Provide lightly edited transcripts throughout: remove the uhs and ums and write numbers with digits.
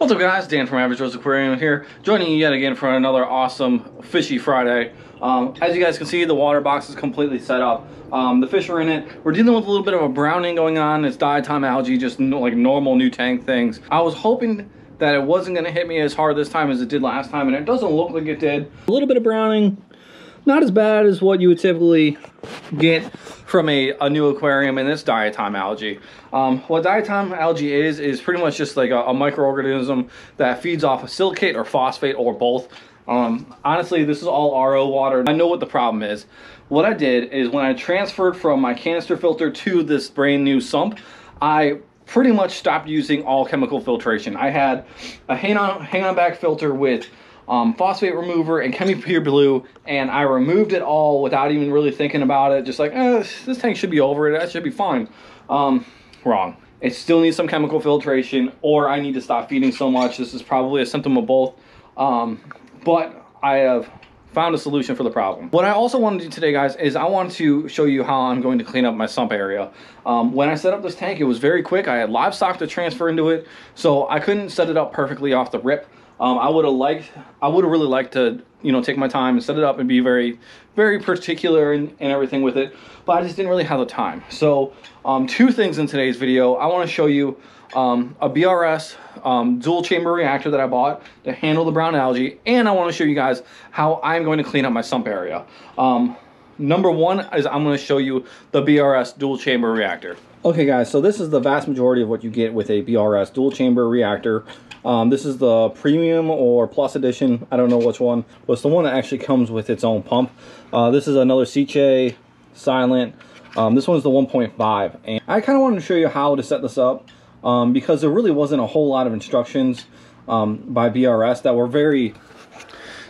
What's up guys, Dan from Average Joe's Aquarium here, joining you yet again for another awesome fishy Friday. As you guys can see, the water box is completely set up. The fish are in it. We're dealing with a little bit of a browning going on. It's diatom algae, just like normal new tank things. I was hoping that it wasn't going to hit me as hard this time as it did last time, and it doesn't look like it did. A little bit of browning, not as bad as what you would typically get from a new aquarium, and it's diatom algae. What diatom algae is pretty much just like a microorganism that feeds off a silicate or phosphate or both. Honestly, this is all RO water. I know what the problem is. What I did is when I transferred from my canister filter to this brand new Sump, I pretty much stopped using all chemical filtration. I had a hang on back filter with phosphate remover and Chemi-Pure Blue, and I removed it all without even really thinking about it. Just like, this tank should be over it, that should be fine. Wrong. It still needs some chemical filtration, or I need to stop feeding so much. This is probably a symptom of both. But I have found a solution for the problem. What I also want to do today, guys, is I want to show you how I'm going to clean up my sump area. When I set up this tank, it was very quick. I had livestock to transfer into it, so I couldn't set it up perfectly off the rip. I would have really liked to, take my time and set it up and be very, very particular and everything with it, but I just didn't really have the time. So, two things in today's video. I want to show you a BRS dual chamber reactor that I bought to handle the brown algae, and I want to show you guys how I'm going to clean up my sump area. Number one is I'm going to show you the BRS dual chamber reactor. Okay guys, so this is the vast majority of what you get with a BRS dual chamber reactor. This is the premium or plus edition, I don't know which one, but it's the one that actually comes with its own pump. This is another Siche Silent. This one's the 1.5, and I kind of wanted to show you how to set this up because there really wasn't a whole lot of instructions by BRS that were very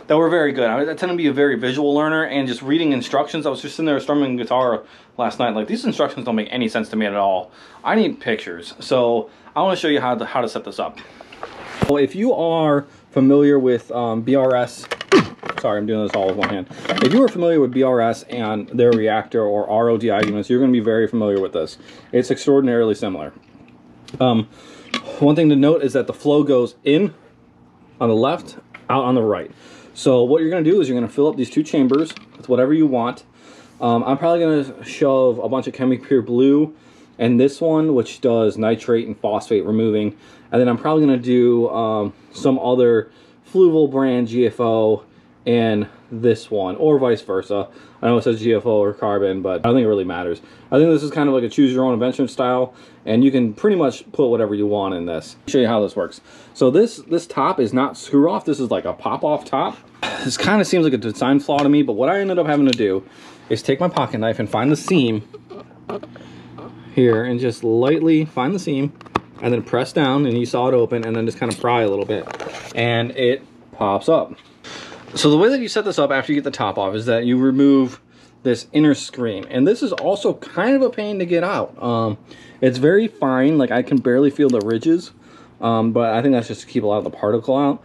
good. I tend to be a very visual learner, and just reading instructions, I was just sitting there strumming guitar last night, like, these instructions don't make any sense to me at all. I need pictures, so I want to show you how to set this up. Well, if you are familiar with BRS, sorry, I'm doing this all with one hand. If you are familiar with BRS and their reactor or RO units, you're going to be very familiar with this. It's extraordinarily similar. One thing to note is that the flow goes in on the left, out on the right. So what you're going to do is you're going to fill up these two chambers with whatever you want. I'm probably going to shove a bunch of Chemi-Pure Blue and this one, which does nitrate and phosphate removing. And then I'm probably going to do some other Fluval brand GFO and this one, or vice versa. I know it says GFO or carbon, but I don't think it really matters. I think this is kind of like a choose your own adventure style, and you can pretty much put whatever you want in this. I'll show you how this works. So this top is not screw off. This is like a pop off top. This kind of seems like a design flaw to me, but what I ended up having to do is take my pocket knife and find the seam here and just lightly find the seam and then press down, and you saw it open, and then just kind of pry a little bit and it pops up. So the way that you set this up after you get the top off is that you remove this inner screen, and this is also kind of a pain to get out. It's very fine, like I can barely feel the ridges, but I think that's just to keep a lot of the particle out.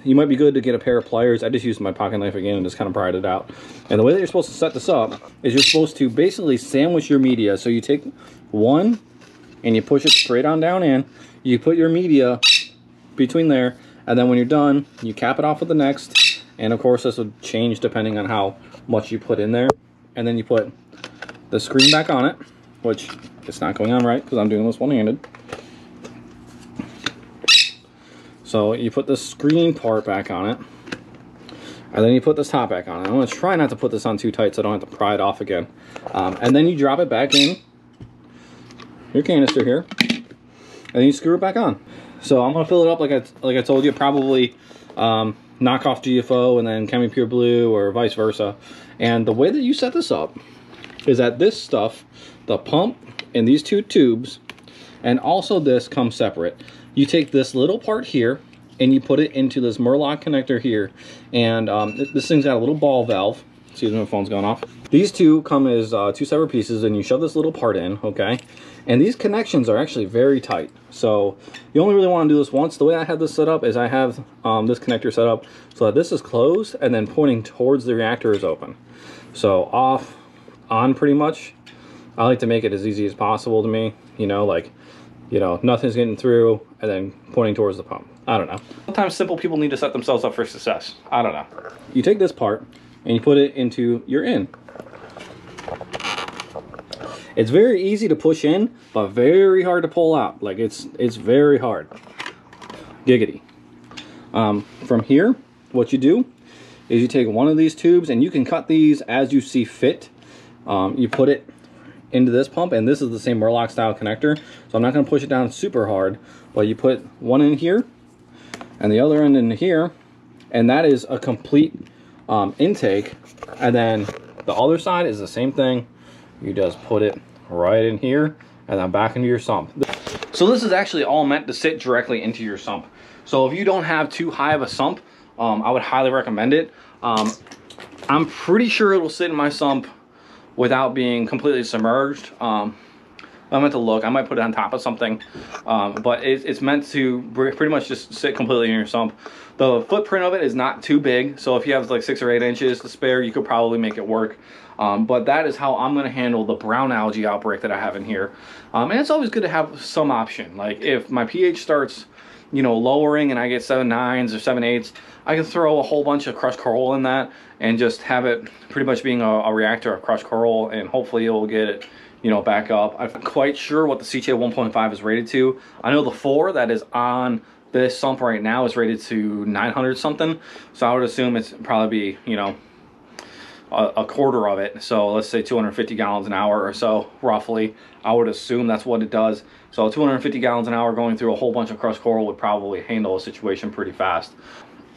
You might be good to get a pair of pliers. I just used my pocket knife again and just kind of pried it out. And the way that you're supposed to set this up is you're supposed to basically sandwich your media. So you take one and you push it straight on down in, you put your media between there, and then when you're done, you cap it off with the next. And of course this will change depending on how much you put in there. And then you put the screen back on it, which it's not going on right because I'm doing this one-handed. So you put the screen part back on it, and then you put this top back on it. I'm going to try not to put this on too tight so I don't have to pry it off again. And then you drop it back in your canister here, and then you screw it back on. So I'm going to fill it up like I told you, probably knock off GFO and then Chemi-Pure Blue or vice versa. And the way that you set this up is that this stuff, the pump and these two tubes, and also this, come separate. You take this little part here and you put it into this Murloc connector here, and this thing's got a little ball valve. Excuse me, my phone's going off. These two come as two separate pieces, and you shove this little part in, okay? And these connections are actually very tight, so you only really want to do this once. The way I have this set up is I have this connector set up so that this is closed and then pointing towards the reactor is open. So off, on pretty much. I like to make it as easy as possible to me, like you know, nothing's getting through, and then pointing towards the pump. I don't know. Sometimes simple people need to set themselves up for success. I don't know. You take this part and you put it into your in. It's very easy to push in, but very hard to pull out. Like it's very hard. Giggity. From here, what you do is you take one of these tubes, and you can cut these as you see fit. You put it into this pump, and this is the same Murloc style connector, so I'm not going to push it down super hard, but you put one in here and the other end in here, and that is a complete intake. And then the other side is the same thing. You just put it right in here and then back into your sump. So this is actually all meant to sit directly into your sump. So if you don't have too high of a sump, I would highly recommend it. I'm pretty sure it will sit in my sump without being completely submerged. I'm meant to look. I might put it on top of something, but it's meant to pretty much just sit completely in your sump. The footprint of it is not too big, so if you have like 6 or 8 inches to spare, you could probably make it work. But that is how I'm going to handle the brown algae outbreak that I have in here. And it's always good to have some option. Like if my pH starts, you know, lowering and I get 7.9s or 7.8s, I can throw a whole bunch of crushed coral in that and just have it pretty much being a reactor of crushed coral, and hopefully it will get it, you know, back up. I'm not quite sure what the CTA 1.5 is rated to. I know the 4 that is on this sump right now is rated to 900 something, so I would assume it's probably be, you know, a quarter of it. So let's say 250 gallons an hour or so, roughly. I would assume that's what it does. So 250 gallons an hour going through a whole bunch of crushed coral would probably handle a situation pretty fast.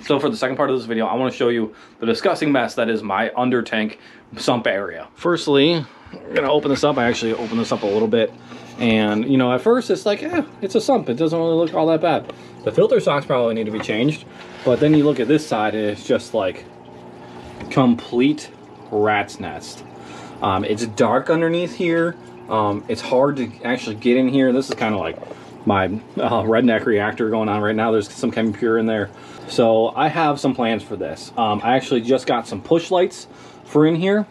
So for the second part of this video, I want to show you the disgusting mess that is my under tank sump area. Firstly, I'm gonna open this up. I actually opened this up a little bit, and you know, at first it's like, it's a sump, it doesn't really look all that bad. The filter socks probably need to be changed, but then you look at this side and it's just like complete rat's nest. It's dark underneath here. It's hard to actually get in here. This is kind of like my redneck reactor going on right now. There's some ChemiPure in there. So I have some plans for this. I actually just got some push lights for in here,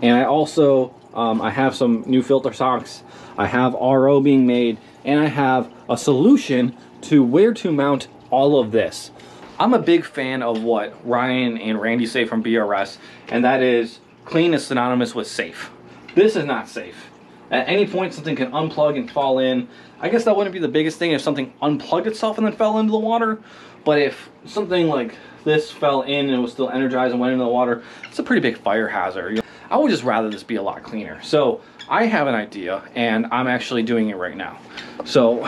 and I also I have some new filter socks. I have RO being made, and I have a solution to where to mount all of this. I'm a big fan of what Ryan and Randy say from BRS, and that is clean is synonymous with safe. This is not safe. At any point something can unplug and fall in. I guess that wouldn't be the biggest thing if something unplugged itself and then fell into the water, but if something like this fell in and it was still energized and went into the water, it's a pretty big fire hazard. I would just rather this be a lot cleaner. So I have an idea, and I'm actually doing it right now. So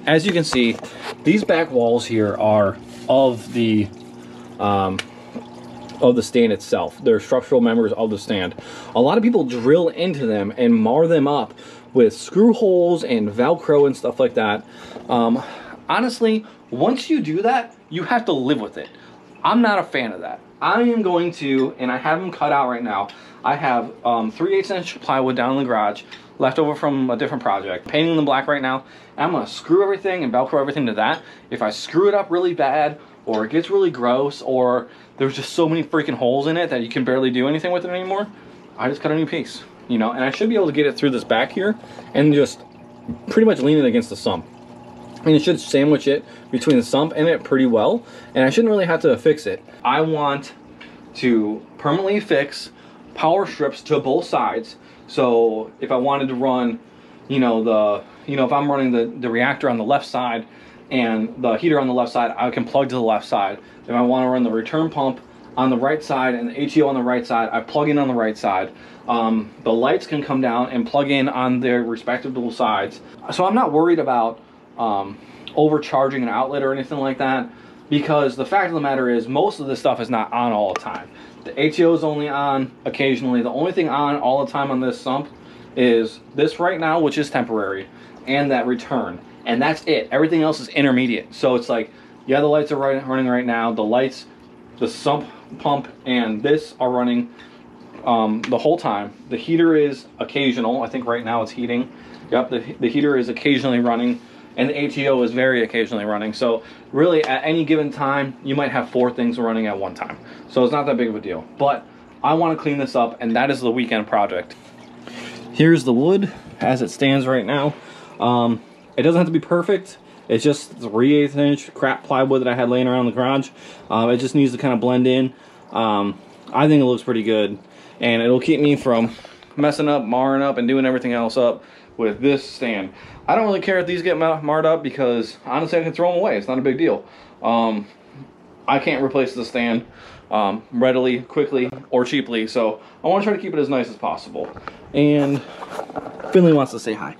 as you can see, these back walls here are of the stand itself. They're structural members of the stand. A lot of people drill into them and mar them up with screw holes and Velcro and stuff like that. Honestly, once you do that, you have to live with it. I'm not a fan of that. I am going to, and I have them cut out right now. I have 3/8 inch plywood down in the garage, left over from a different project. Painting them black right now. And I'm gonna screw everything and Velcro everything to that. If I screw it up really bad, or it gets really gross, or there's just so many freaking holes in it that you can barely do anything with it anymore, I just cut a new piece, you know, and I should be able to get it through this back here and just pretty much lean it against the sump. And it should sandwich it between the sump and it pretty well, and I shouldn't really have to fix it. I want to permanently fix power strips to both sides. So if I wanted to run, if I'm running the reactor on the left side and the heater on the left side, I can plug to the left side. If I want to run the return pump on the right side and the HEO on the right side, I plug in on the right side. The lights can come down and plug in on their respective sides. So I'm not worried about overcharging an outlet or anything like that, because the fact of the matter is most of this stuff is not on all the time. The HEO is only on occasionally. The only thing on all the time on this sump is this right now, which is temporary, and that return, and that's it. Everything else is intermediate. So it's like, yeah, the lights are running right now. The lights, the sump pump, and this are running the whole time. The heater is occasional. I think right now it's heating. Yep, the heater is occasionally running, and the HEO is very occasionally running. So really, at any given time, you might have 4 things running at one time. So it's not that big of a deal. But I want to clean this up, and that is the weekend project. Here's the wood as it stands right now. It doesn't have to be perfect. It's just 3/8 inch crap plywood that I had laying around the garage. It just needs to kind of blend in. I think it looks pretty good, and it'll keep me from messing up, marring up, and doing everything else up with this stand. I don't really care if these get marred up, because honestly I can throw them away. It's not a big deal. I can't replace the stand readily, quickly, or cheaply, so I want to try to keep it as nice as possible. And Finley wants to say hi.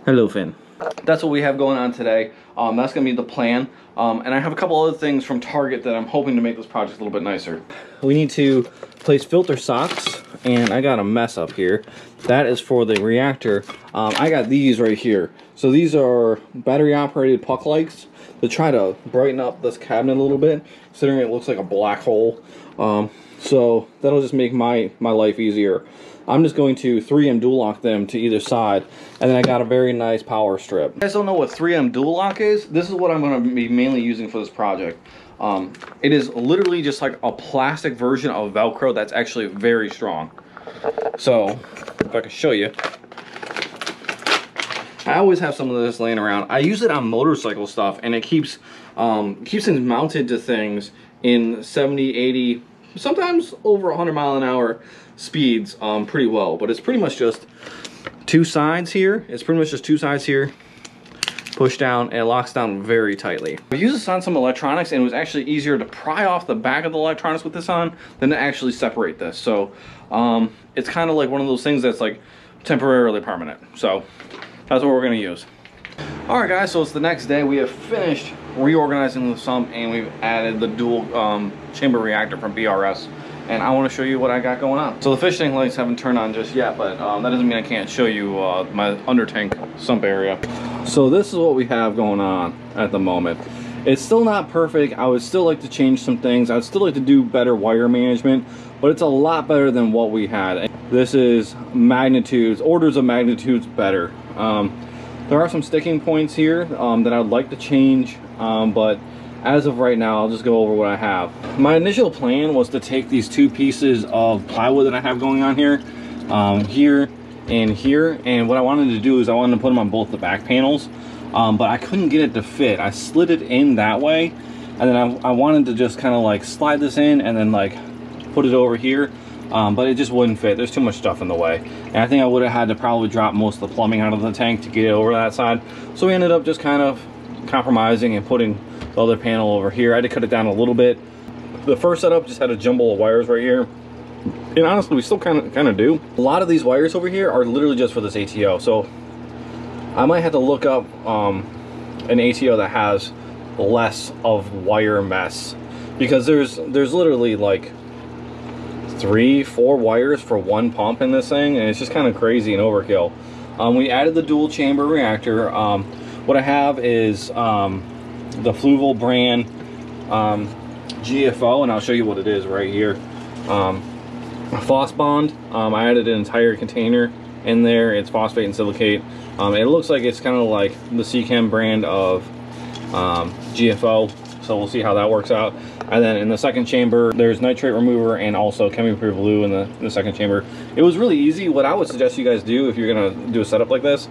Hello, Finn. That's what we have going on today. That's going to be the plan. And I have a couple other things from Target that I'm hoping to make this project a little bit nicer. We need to place filter socks, and I got a mess up here. That is for the reactor. I got these right here. So these are battery operated puck lights to try to brighten up this cabinet a little bit, considering it looks like a black hole. So that'll just make my life easier. I'm just going to 3M dual lock them to either side, and then I got a very nice power strip. If you guys don't know what 3M dual lock is, this is what I'm going to be mainly using for this project. It is literally just like a plastic version of Velcro that's actually very strong. So if I can show you, I always have some of this laying around. I use it on motorcycle stuff, and it keeps things mounted to things in 70, 80, sometimes over 100 mile an hour speeds pretty well. But it's pretty much just two sides here. It's pretty much just two sides here. Push down, and it locks down very tightly. I used this on some electronics, and it was actually easier to pry off the back of the electronics with this on than to actually separate this. So it's kind of like one of those things that's like temporarily permanent. So that's what we're going to use. All right, guys, so it's the next day. We have finished reorganizing the sump, and we've added the dual chamber reactor from BRS. And I want to show you what I got going on. So the fish tank lights haven't turned on just yet, but that doesn't mean I can't show you my under tank sump area. So this is what we have going on at the moment. It's still not perfect. I would still like to change some things. I would still like to do better wire management, but it's a lot better than what we had. This is magnitudes, orders of magnitudes better. There are some sticking points here that I'd like to change, but as of right now, I'll just go over what I have. My initial plan was to take these two pieces of plywood that I have going on here, here and here, and what I wanted to do is I wanted to put them on both the back panels, but I couldn't get it to fit. I slid it in that way, and then I wanted to just kind of like slide this in and then like put it over here, but it just wouldn't fit. There's too much stuff in the way, and I think I would have had to probably drop most of the plumbing out of the tank to get it over that side. So we ended up just kind of compromising and putting the other panel over here. I had to cut it down a little bit. The first setup just had a jumble of wires right here, and honestly we still kind of do. A lot of these wires over here are literally just for this ATO, so I might have to look up an ATO that has less of wire mess, because there's literally like 3-4 wires for one pump in this thing, and it's just kind of crazy and overkill. We added the dual chamber reactor. What I have is the Fluval brand GFO, and I'll show you what it is right here. Phos Bond. I added an entire container in there. It's phosphate and silicate. It looks like it's kind of like the Chem brand of GFO, so we'll see how that works out. And then in the second chamber, there's nitrate remover and also chemi-pure blue in the second chamber. It was really easy. What I would suggest you guys do if you're gonna do a setup like this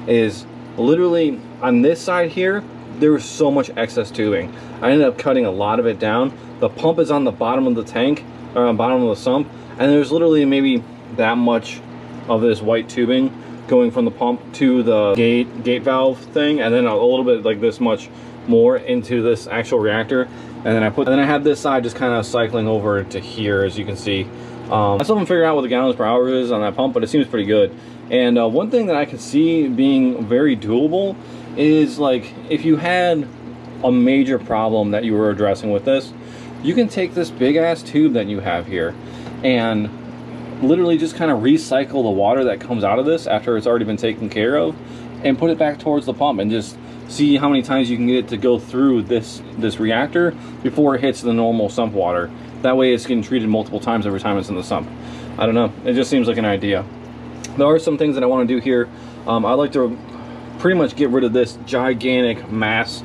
is literally on this side here, there was so much excess tubing. I ended up cutting a lot of it down. The pump is on the bottom of the tank, or on the bottom of the sump, and there's literally maybe that much of this white tubing going from the pump to the gate valve thing, and then a little bit like this much more into this actual reactor. And then I have this side just kind of cycling over to here, as you can see. I still haven't figured out what the gallons per hour is on that pump, but it seems pretty good. And one thing that I could see being very doable is, like, if you had a major problem that you were addressing with this, you can take this big ass tube that you have here and literally just kind of recycle the water that comes out of this after it's already been taken care of, and put it back towards the pump, and just see how many times you can get it to go through this reactor before it hits the normal sump water. That way it's getting treated multiple times every time it's in the sump. I don't know, it just seems like an idea. There are some things that I want to do here. I'd like to pretty much get rid of this gigantic mess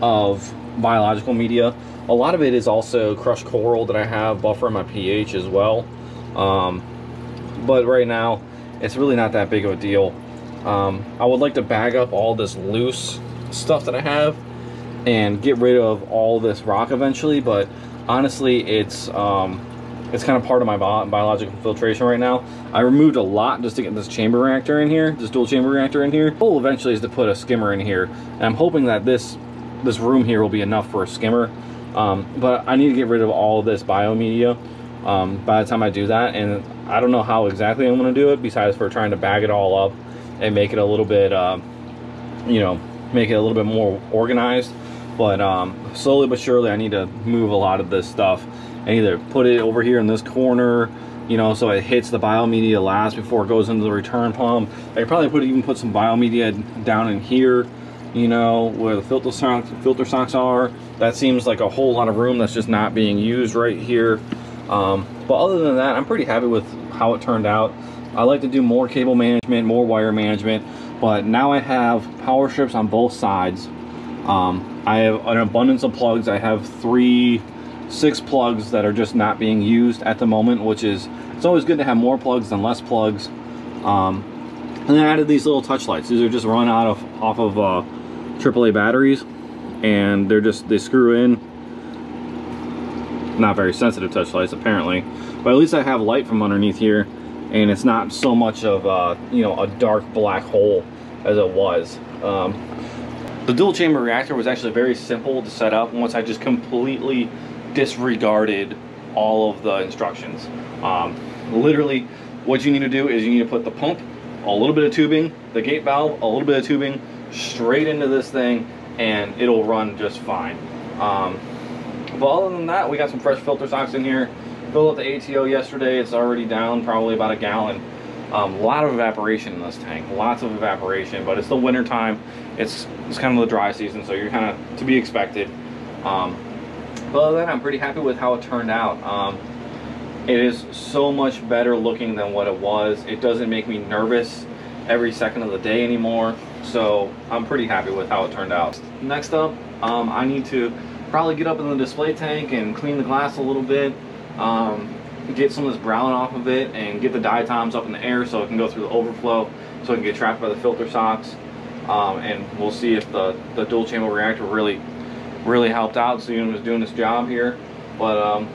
of biological media. A lot of it is also crushed coral that I have buffering my pH as well. But right now it's really not that big of a deal. I would like to bag up all this loose stuff that I have and get rid of all this rock eventually, but honestly it's kind of part of my biological filtration right now. I removed a lot just to get this chamber reactor in here, this dual chamber reactor in here. The goal eventually is to put a skimmer in here, and I'm hoping that this room here will be enough for a skimmer, but I need to get rid of all of this biomedia by the time I do that, and I don't know how exactly I'm going to do it besides for trying to bag it all up and make it a little bit you know, make it a little bit more organized. But slowly but surely I need to move a lot of this stuff and either put it over here in this corner, you know, so it hits the biomedia last before it goes into the return pump. I could probably even put some biomedia down in here, you know, where the filter socks are. That seems like a whole lot of room that's just not being used right here. But other than that, I'm pretty happy with how it turned out. I like to do more cable management, more wire management, but now I have power strips on both sides. I have an abundance of plugs. I have 6 plugs that are just not being used at the moment, which is, it's always good to have more plugs than less plugs. And then I added these little touch lights. These are just run off of AAA batteries, and they screw in. Not very sensitive touch lights apparently, but at least I have light from underneath here, and it's not so much of you know, a dark black hole as it was. The dual chamber reactor was actually very simple to set up once I just completely disregarded all of the instructions. Literally what you need to do is you need to put the pump, a little bit of tubing, the gate valve, a little bit of tubing straight into this thing, and it'll run just fine. But other than that, we got some fresh filter socks in here. Filled up the ATO yesterday. It's already down probably about a gallon. A lot of evaporation in this tank, lots of evaporation, but it's the winter time. It's kind of the dry season, so you're kind of to be expected. But other than that, I'm pretty happy with how it turned out. It is so much better looking than what it was. It doesn't make me nervous every second of the day anymore, so I'm pretty happy with how it turned out. Next up, I need to probably get up in the display tank and clean the glass a little bit. Get some of this brown off of it and get the diatoms up in the air so it can go through the overflow, so it can get trapped by the filter socks. And we'll see if the dual chamber reactor really helped out, so it was doing its job here. But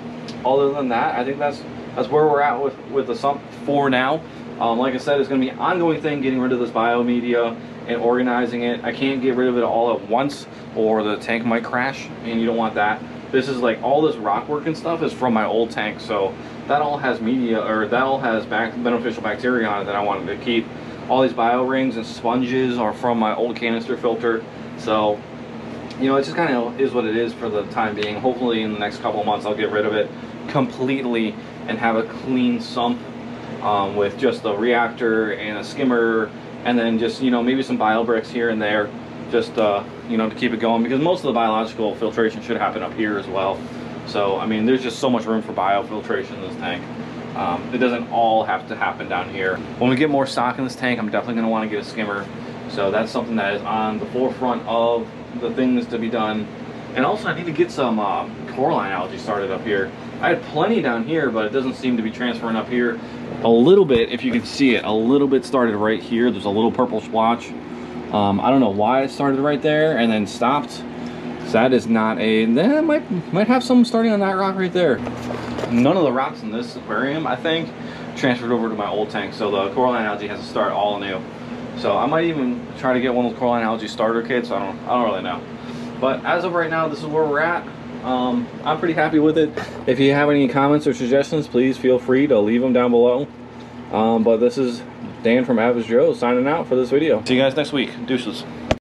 other than that, I think that's where we're at with the sump for now. Like I said, it's going to be an ongoing thing, getting rid of this biomedia and organizing it. I can't get rid of it all at once or the tank might crash, and you don't want that. This is like, all this rock work and stuff is from my old tank, so that all has media, or that all has beneficial bacteria on it that I wanted to keep. All these bio rings and sponges are from my old canister filter, so you know, it just kind of is what it is for the time being. Hopefully in the next couple of months I'll get rid of it completely and have a clean sump with just the reactor and a skimmer, and then just, you know, maybe some bio bricks here and there, just you know, to keep it going, because most of the biological filtration should happen up here as well. So I mean, there's just so much room for biofiltration in this tank. It doesn't all have to happen down here. When we get more stock in this tank, I'm definitely going to want to get a skimmer, so that's something that is on the forefront of the things to be done. And also I need to get some coralline algae started up here. I had plenty down here, but it doesn't seem to be transferring up here. A little bit, if you can see it, a little bit started right here. There's a little purple splotch. I don't know why it started right there and then stopped. So that is not a, that might have some starting on that rock right there. None of the rocks in this aquarium, I think, transferred over to my old tank, so the coralline algae has to start all new. So I might even try to get one of those coralline algae starter kits. I don't really know. But as of right now, this is where we're at. I'm pretty happy with it. If you have any comments or suggestions, please feel free to leave them down below. But this is Dan from Average Joe signing out for this video. See you guys next week. Deuces.